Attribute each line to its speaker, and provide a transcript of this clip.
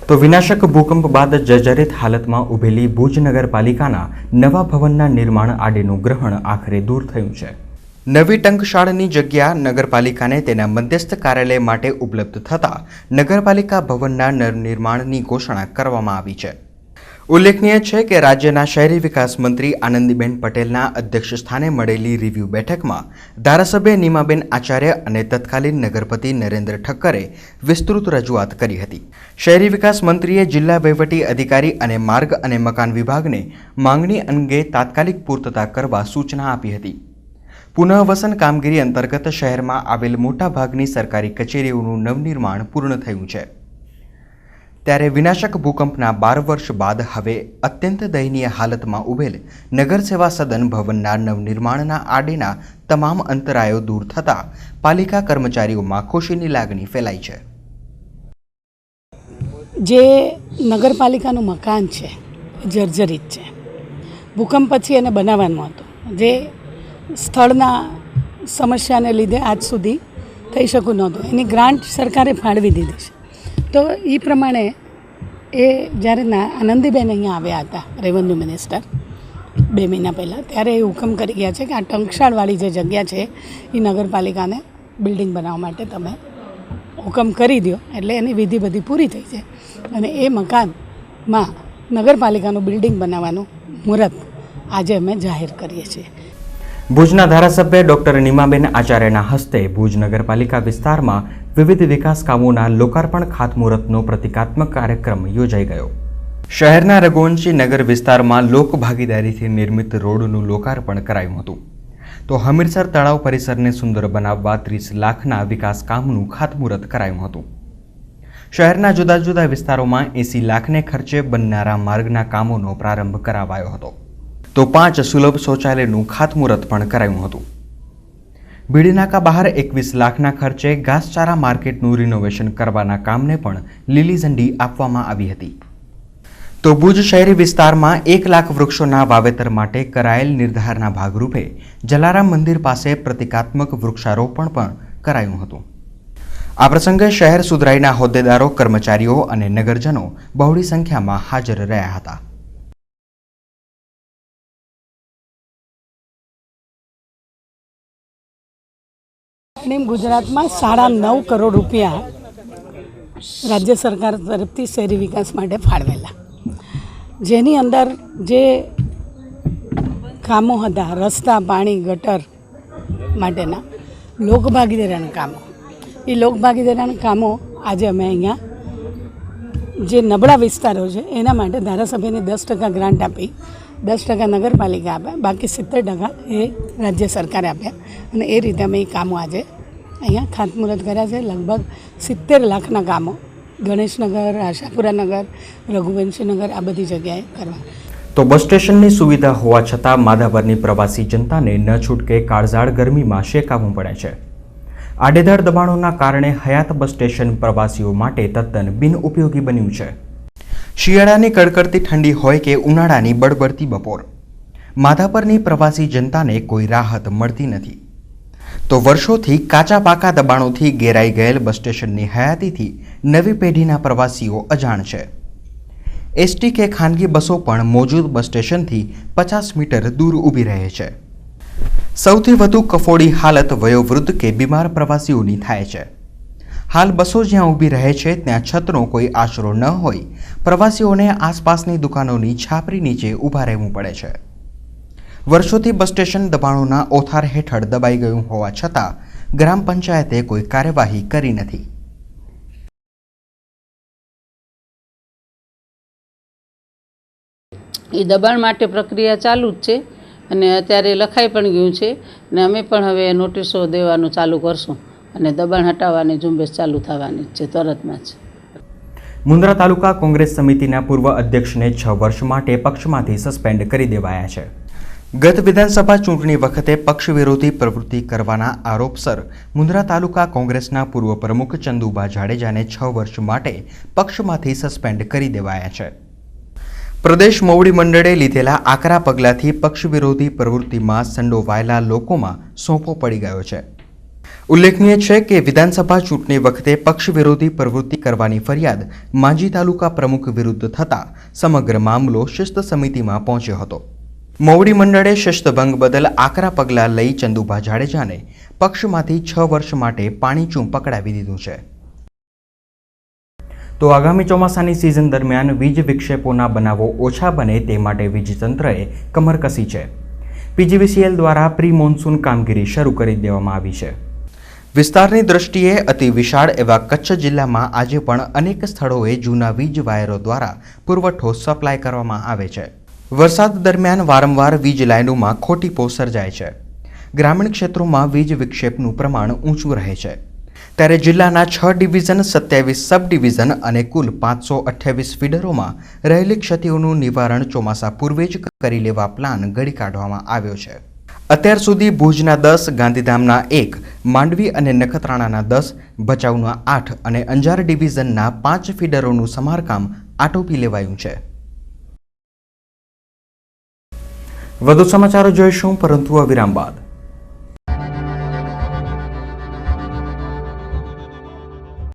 Speaker 1: તો વિનાશક ભૂકંપ બાદ જર્જરિત હાલતમાં ઊભેલી ભુજ નગરપાલિકાના નવા ભવનના નિર્માણ આડેનું ગ્રહણ આખરે દૂર થયું છે। નવી ટંકશાળની જગ્યા નગરપાલિકાને તેના મધ્યસ્થ કાર્યાલય માટે ઉપલબ્ધ થતાં નગરપાલિકા ભવનના નવનિર્માણની ઘોષણા કરવામાં આવી છે। ઉલ્લેખનીય છે કે રાજ્યના શહેરી વિકાસ મંત્રી આનંદીબેન પટેલના અધ્યક્ષસ્થાને મળેલી રિવ્યુ બેઠકમાં ધારાસભ્ય નીમાબેન આચાર્ય અને તત્કાલીન નગરપતિ નરેન્દ્ર ઠક્કરે વિસ્તૃત રજૂઆત કરી હતી। શહેરી વિકાસ મંત્રીએ જિલ્લા વહીવટી અધિકારી અને માર્ગ અને મકાન વિભાગને માંગણી અંગે તાત્કાલિક પૂર્તતા કરવા સૂચના આપી હતી। પુનઃવસન કામગીરી અંતર્ગત શહેરમાં આવેલ મોટાભાગની સરકારી કચેરીઓનું નવનિર્માણ પૂર્ણ થયું છે। ત્યારે વિનાશક ભૂકંપના 12 વર્ષ બાદ હવે અત્યંત દયનીય હાલતમાં ઉભેલ નગર સેવા સદન ભવનના નવનિર્માણના આડેના તમામ અંતરાયો દૂર થતાં પાલિકા કર્મચારીઓમાં ખુશીની લાગણી ફેલાઈ છે।
Speaker 2: જે નગરપાલિકાનું મકાન છે જર્જરિત છે, ભૂકંપ પછી એને બનાવવાનું હતું, જે સ્થળના સમસ્યાને લીધે આજ સુધી થઈ શકતું નહોતું, એની ગ્રાન્ટ સરકારે ફાળવી દીધી છે। તો એ પ્રમાણે એ જ્યારે આનંદીબેન અહીંયા આવ્યા હતા રેવન્યુ મિનિસ્ટર 2 મહિના પહેલાં, ત્યારે એ હુકમ કરી ગયા છે કે આ ટંકશાળવાળી જે જગ્યા છે એ નગરપાલિકાને બિલ્ડિંગ બનાવવા માટે તમે હુકમ કરી દો, એટલે એની વિધિ બધી પૂરી થઈ છે અને એ મકાનમાં નગરપાલિકાનું બિલ્ડિંગ બનાવવાનું મુહૂર્ત આજે અમે જાહેર કરીએ છીએ।
Speaker 1: ભુજના ધારાસભ્ય ડોક્ટર નીમાબેન આચાર્યના હસ્તે ભુજ નગરપાલિકા વિસ્તારમાં વિવિધ વિકાસ કામોના લોકાર્પણ ખાતમુહૂર્તનો પ્રતિકાત્મક કાર્યક્રમ યોજાઈ ગયો। શહેરના રઘુવંશી નગર વિસ્તારમાં લોકભાગીદારીથી નિર્મિત રોડનું લોકાર્પણ કરાયું હતું, તો હમીરસર તળાવ પરિસરને સુંદર બનાવવા 30 લાખના વિકાસ કામનું ખાતમુહૂર્ત કરાયું હતું। શહેરના જુદા જુદા વિસ્તારોમાં 80 લાખને ખર્ચે બનનારા માર્ગના કામોનો પ્રારંભ કરાવાયો હતો, તો 5 સુલભ શૌચાલયનું ખાતમુહૂર્ત પણ કરાયું હતું। બીડીનાકા બહાર 21 લાખના ખર્ચે ઘાસચારા માર્કેટનું રિનોવેશન કરવાના કામને પણ લીલી ઝંડી આપવામાં આવી હતી। તો ભુજ શહેરી વિસ્તારમાં 1 લાખ વૃક્ષોના વાવેતર માટે કરાયેલ નિર્ધારના ભાગરૂપે જલારામ મંદિર પાસે પ્રતિકાત્મક વૃક્ષારોપણ પણ કરાયું હતું। આ પ્રસંગે શહેર સુધરાઈના હોદ્દેદારો, કર્મચારીઓ અને નગરજનો બહોળી સંખ્યામાં હાજર રહ્યા હતા।
Speaker 2: ગુજરાતમાં 9.5 કરોડ રૂપિયા રાજ્ય સરકાર તરફથી શહેરી વિકાસ માટે ફાળવેલા, જેની અંદર જે કામો હતા રસ્તા, પાણી, ગટર માટેના લોકભાગીદારીના કામો, એ લોકભાગીદારીના કામો આજે અમે અહીંયા જે નબળા વિસ્તારો છે એના માટે ધારાસભ્યની 10% ગ્રાન્ટ આપી, 10% નગરપાલિકા આપ્યા, બાકી 70% એ રાજ્ય સરકારે આપ્યા અને એ રીતે અમે એ કામો આજે અહીંયા ખાતમુહૂર્ત કર્યા છે। લગભગ 70 લાખના કામો ગણેશનગર, આશાપુરાનગર, રઘુવંશીનગર આ બધી જગ્યાએ કરવા।
Speaker 1: તો બસ સ્ટેશનની સુવિધા હોવા છતાં માધાપરની પ્રવાસી જનતાને ન છૂટકે કાળઝાળ ગરમીમાં શેકાવવું પડે છે। આડેધડ દબાણોના કારણે હયાત બસ સ્ટેશન પ્રવાસીઓ માટે તદ્દન બિનઉપયોગી બન્યું છે। શિયાળાની કડકડતી ઠંડી હોય કે ઉનાળાની બળબડતી બપોર, માધાપરની પ્રવાસી જનતાને કોઈ રાહત મળતી નથી। તો વર્ષોથી કાચા પાકા દબાણોથી ઘેરાઈ ગયેલ બસ સ્ટેશનની હયાતીથી નવી પેઢીના પ્રવાસીઓ અજાણ છે। એસટી કે ખાનગી બસો પણ મોજૂદ બસ સ્ટેશનથી 50 મીટર દૂર ઊભી રહે છે। સૌથી વધુ કફોડી હાલત વયોવૃદ્ધ કે બીમાર પ્રવાસીઓની થાય છે। હાલ બસો જ્યાં ઊભી રહે છે ત્યાં છતનો કોઈ આશરો ન હોય પ્રવાસીઓને આસપાસની દુકાનોની છાપરી નીચે ઊભા રહેવું પડે છે। વર્ષોથી બસ સ્ટેશન દબાણોના ઓથાર હેઠળ દબાઈ ગયું હોવા છતાં ગ્રામ પંચાયતે કોઈ કાર્યવાહી કરી નથી।
Speaker 3: એ દબાણ માટે પ્રક્રિયા ચાલુ જ છે અને અત્યારે લખાઈ પણ ગયું છે અને અમે પણ હવે નોટિસો દેવાનું ચાલુ કરશું અને દબાણ હટાવવાની ઝુંબેશ ચાલુ થવાની છે તરતમાં જ।
Speaker 1: મુન્દ્રા તાલુકા કોંગ્રેસ સમિતિના પૂર્વ અધ્યક્ષને 6 વર્ષ માટે પક્ષમાંથી સસ્પેન્ડ કરી દેવાયા છે। ગત વિધાનસભા ચૂંટણી વખતે પક્ષ વિરોધી પ્રવૃત્તિ કરવાના આરોપસર મુન્દ્રા તાલુકા કોંગ્રેસના પૂર્વ પ્રમુખ ચંદુબા જાડેજાને 6 વર્ષ માટે પક્ષમાંથી સસ્પેન્ડ કરી દેવાયા છે। પ્રદેશ મોવડી મંડળે લીધેલા આકરા પગલાંથી પક્ષ વિરોધી પ્રવૃત્તિમાં સંડોવાયેલા લોકોમાં સોંપો પડી ગયો છે। ઉલ્લેખનીય છે કે વિધાનસભા ચૂંટણી વખતે પક્ષ વિરોધી પ્રવૃત્તિ કરવાની ફરિયાદ માંજી તાલુકા પ્રમુખ વિરુદ્ધ થતાં સમગ્ર મામલો શિસ્ત સમિતિમાં પહોંચ્યો હતો. મોવડી મંડળે શિસ્તભંગ બદલ આકરા પગલાં લઈ ચંદુભા જાડેજાને પક્ષમાંથી 6 વર્ષ માટે પાણીચું પકડાવી દીધું છે. તો આગામી ચોમાસાની સિઝન દરમિયાન વીજ વિક્ષેપોના બનાવો ઓછા બને તે માટે વીજતંત્રએ કમર કસી છે. પીજીવીસીએલ દ્વારા પ્રી મોન્સૂન કામગીરી શરૂ કરી દેવામાં આવી છે. વિસ્તારની દૃષ્ટિએ અતિ વિશાળ એવા કચ્છ જિલ્લામાં આજે પણ અનેક સ્થળોએ જૂના વીજ વાયરો દ્વારા પુરવઠો સપ્લાય કરવામાં આવે છે. વરસાદ દરમિયાન વારંવાર વીજ લાઇનોમાં ખોટીપો સર્જાય છે. ગ્રામીણ ક્ષેત્રોમાં વીજ વિક્ષેપનું પ્રમાણ ઊંચું રહે છે. ત્યારે જિલ્લાના 6 ડિવિઝન, 27 સબ ડિવિઝન અને કુલ 528 ફીડરોમાં રહેલી ક્ષતિઓનું નિવારણ ચોમાસા પૂર્વે જ કરી લેવા પ્લાન ઘડી કાઢવામાં આવ્યો છે. અત્યાર સુધી ભુજના 10, ગાંધીધામના 1, માંડવી અને નખત્રાણાના 10, ભચાઉના 8 અને અંજાર ડિવિઝનના 5 ફીડરોનું સમારકામ આટોપી લેવાયું છે. વધુ સમાચારો જોઈશું, પરંતુ આ વિરામ બાદ.